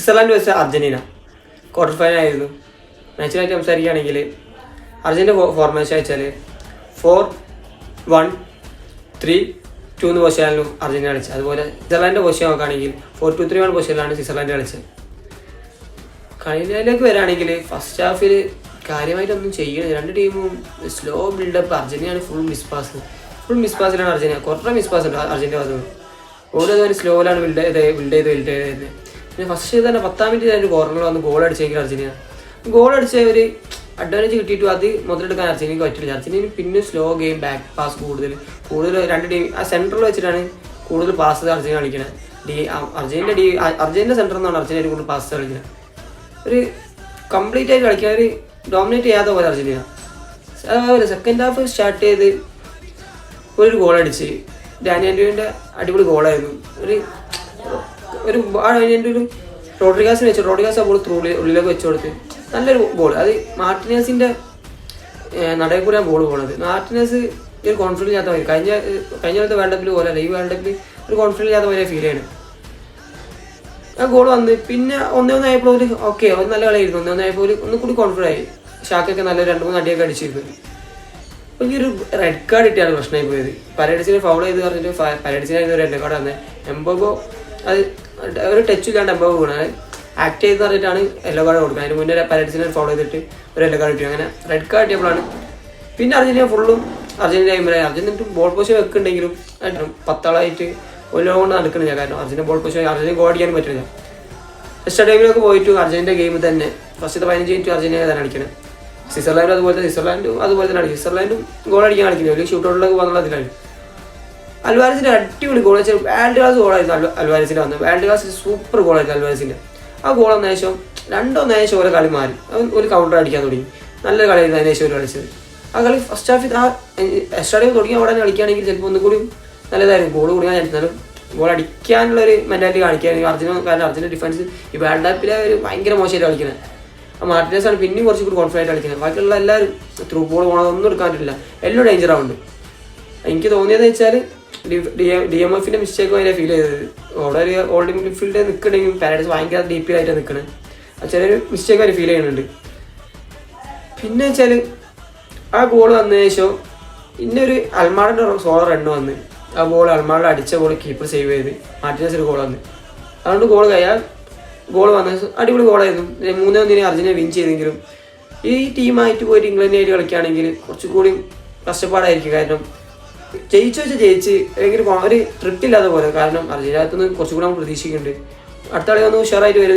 Switzerland വെച്ച് Argentina quarter final ആയിരുന്നു. മാച്ചിനായിട്ട് സംസാരിക്കുകയാണെങ്കിൽ അർജന്റീന ഫോർമേഷൻ വെച്ചാൽ 4-1-3-2 എന്ന് പൊസിഷനിലും അർജന്റീന കളിച്ചത്. അതുപോലെ സ്വിറ്റ്സർലാൻഡിൻ്റെ പൊസിഷൻ നോക്കുകയാണെങ്കിൽ 4-2-3-1 പൊസിഷനിലാണ് സ്വിറ്റ്സർലാൻഡ് കളിച്ചത്. കളിയിലേക്ക് വരികയാണെങ്കിൽ ഫസ്റ്റ് ഹാഫിൽ കാര്യമായിട്ടൊന്നും ചെയ്യണം. രണ്ട് ടീമും സ്ലോ ബിൽഡപ്പ്. അർജന്റീനയാണ് ഫുൾ മിസ് പാസിലാണ് അർജന്റീന. കുറേ മിസ് പാസ് ഉണ്ട് അർജന്റീന ഭാഗത്ത്. ഓരോ സ്ലോയിലാണ് ബിൽഡ് ചെയ്ത് പിന്നെ ഫസ്റ്റ് തന്നെ 10-ാം മിനിറ്റ് അതിൻ്റെ കോർണറിൽ വന്ന് ഗോൾ അടിച്ചെങ്കിൽ അർജന്റീന ഗോൾ അടിച്ച ഒരു അഡ്വാൻറ്റേജ് കിട്ടിയിട്ടും അത് മുതലെടുക്കാൻ അർജന്റീനക്ക് പറ്റില്ല. അർജന്റീന പിന്നെ സ്ലോ ഗെയിം, ബാക്ക് പാസ് കൂടുതൽ രണ്ട് ടീം ആ സെൻറ്ററിൽ വെച്ചിട്ടാണ് കൂടുതൽ പാസ് അർജന്റീന കളിക്കുന്നത്. അർജന്റീന സെൻറ്ററിൽ നിന്നാണ് അർജന്റീന കൂടുതൽ പാസ് കളിക്കുന്നത്. ഒരു കംപ്ലീറ്റ് ആയിട്ട് കളിക്കാൻ ഒരു ഡോമിനേറ്റ് ചെയ്യാത്ത പോലെ അർജന്റീന. അതുപോലെ സെക്കൻഡ് ഹാഫ് സ്റ്റാർട്ട് ചെയ്ത് ഒരു ഗോൾ അടിച്ച് ഡാനി ആൻഡ്രൂവിൻ്റെ അടിപൊളി ഗോളായിരുന്നു. ഒരു റോഡ്രിഗാസിന് വെച്ചു. റോഡ്രിഗാസ് ആ ബോൾ ഉള്ളിലേക്ക് വെച്ചു കൊടുത്ത് നല്ലൊരു ബോൾ. അത് മാർട്ടിനേസിൻ്റെ നടയിൽ കൂടെ ബോൾ പോകുന്നത്. മാർട്ടിനേസ് ഒരു കോൺഫിഡൻസ് ഇല്ലാത്ത പോലെ കഴിഞ്ഞ വേൾഡ് കപ്പിൽ പോലെ അല്ല, ഈ വേൾഡ് കപ്പിൽ ഒരു കോൺഫിഡൻസ് ഇല്ലാത്ത പോലെ ഫീൽ ചെയ്യണം. ആ ഗോൾ വന്ന് പിന്നെ 1-1 ഒരു ഓക്കെ ഒരു നല്ല കളിയായിരുന്നു. 1-1 ഒന്നുകൂടി കോൺഫിഡൻ്റ് ആയി. ഷാക്കൊക്കെ നല്ല 2-3 അടിയൊക്കെ അടിച്ചിരുന്നു. അപ്പോൾ ഈ ഒരു റെഡ് കാർഡ് കിട്ടിയാണ് പ്രശ്നമായി പോയത്. പരേഡ്സിനെ ഫൗൾ ചെയ്ത് പറഞ്ഞിട്ട് പരേഡ്സിനായിരുന്നു ഒരു റെഡ് കാർഡ് വന്നത്. എംബോഗോ അത് ഒരു ടച്ച് ഇല്ലാണ്ട് എംബോഗോ വീണത് ആക്ട് ചെയ്ത് പറഞ്ഞിട്ടാണ് യെല്ലോ കാർഡ് കൊടുക്കുന്നത്. അതിന് മുന്നേ പരേഡ്സിനെ ഫൗൾ ചെയ്തിട്ട് ഒരു യെല്ലോ കാർഡ് കിട്ടി. അങ്ങനെ റെഡ് കാർഡ് കിട്ടിയപ്പോഴാണ് പിന്നെ അർജന്റീന ഫുള്ളും അർജന്റീന ബോൾ പൊസിഷൻ വെക്കുന്നുണ്ടെങ്കിലും 10 ആളായിട്ട് ഒരു ലോകം കൊണ്ട് നടക്കുന്നില്ല. കാരണം Argentina ball position Argentina goal അടിക്കാനും പറ്റില്ല. എക്സ്ട്രാ ടൈമിലൊക്കെ പോയിട്ട് അർജന്റീൻ്റെ ഗെയിം തന്നെ ഫസ്റ്റത്തെ 15 മിനിറ്റ് അർജന്റീന തന്നെ കളിക്കണം. സ്വിറ്റ്സർലാൻഡും അതുപോലെ തന്നെ സ്വിറ്റ്സർലാൻഡും ഗോൾ അടിക്കാൻ കളിക്കുന്നത്. ഒരു ഷൂട്ടൗട്ടിലൊക്കെ വന്നുള്ളതിലാണ്. അൽവാരസിൻ്റെ അടിപൊളി ഗോൾ വെച്ചാൽ വേൾഡ് ക്ലാസ് ഗോളായിരുന്നു അൽവാരസിൻ്റെ വന്നത്. വേൾഡ് ക്ലാസ് സൂപ്പർ ഗോളായിരുന്നു അൽവാരസിൻ്റെ. ആ ഗോൾ വന്ന ശേഷം 2-1 ശേഷം ഓരോ കളി മാറി. ഒരു കൗണ്ടർ അടിക്കാൻ തുടങ്ങി. നല്ലൊരു കളിയായിരുന്നു അതിന് ശേഷം ഒരു കളിച്ചത്. ആ കളി ഫസ്റ്റ് ഹാഫിൽ ആ എക്സ്ട്രാ ടൈം തുടങ്ങിയ ഉടനെ കളിക്കുകയാണെങ്കിൽ ചിലപ്പോൾ ഒന്നുകൂടി നല്ലതായിരുന്നു. ഗോൾ കൊടുക്കാൻ ചാൻസ് ഗോൾ അടിക്കാനുള്ളൊരു മെൻറ്റാലിറ്റി കാണിക്കുകയാണെങ്കിൽ അർജന്റീന ഡിഫൻസ് ഈ വേൾഡ് കപ്പിലെ ഒരു ഭയങ്കര മോശമായിട്ട് കളിക്കുന്നത്. ആ മാർട്ടിനേഴ്സാണ് പിന്നെയും കുറച്ചും കൂടി കോൺഫിഡൻ്റ് കളിക്കുന്നത്. ബാക്കിയുള്ള എല്ലാവരും ത്രൂ ബോൾ പോകണമെന്നൊന്നും എടുക്കാൻ പറ്റില്ല. എല്ലാം ഡേഞ്ചർ ആവുന്നുണ്ട്. എനിക്ക് തോന്നിയതെന്ന് വെച്ചാൽ DMFൻ്റെ മിസ്റ്റേക്കും അതിനെ ഫീൽ ചെയ്തത്. അവിടെ ഒരു ഹോൾഡിംഗ് മിഡ്ഫീൽഡ് നിൽക്കണമെങ്കിൽ പാരഡൈസ് ഭയങ്കര ഡീപ്പിലായിട്ടാണ് നിൽക്കുന്നത്. ചെറിയൊരു മിസ്റ്റേക്ക് അതിന് ഫീൽ ചെയ്യുന്നുണ്ട്. പിന്നെ വെച്ചാൽ ആ ഗോൾ വന്നതിന് ശേഷം ഇന്നൊരു അൽമാറിൻ്റെ സോളോ റണ്ണ് വന്ന് ആ ബോൾ അൽമാറിൽ അടിച്ച ബോൾ കീപ്പർ സേവ് ചെയ്ത് മാർട്ടിനേഴ്സ് ഒരു ഗോൾ വന്ന്. അതുകൊണ്ട് ഗോൾ വന്ന അടിപൊളി ഗോളായിരുന്നു. 3-1 അർജന്റീന വിൻ ചെയ്തെങ്കിലും ഈ ടീമായിട്ട് പോയിട്ട് ഇംഗ്ലണ്ടിനായിട്ട് കളിക്കുകയാണെങ്കിൽ കുറച്ചുകൂടി കഷ്ടപ്പാടായിരിക്കും. കാരണം ജയിച്ച് അല്ലെങ്കിൽ ഒരു ട്രിപ്പില്ലാത്ത പോലെ. കാരണം അർജന്റീനകത്തുനിന്ന് കുറച്ചുകൂടി നമ്മൾ പ്രതീക്ഷിക്കുന്നുണ്ട്. അടുത്ത കളി വന്ന് ഉഷാറായിട്ട് വരും.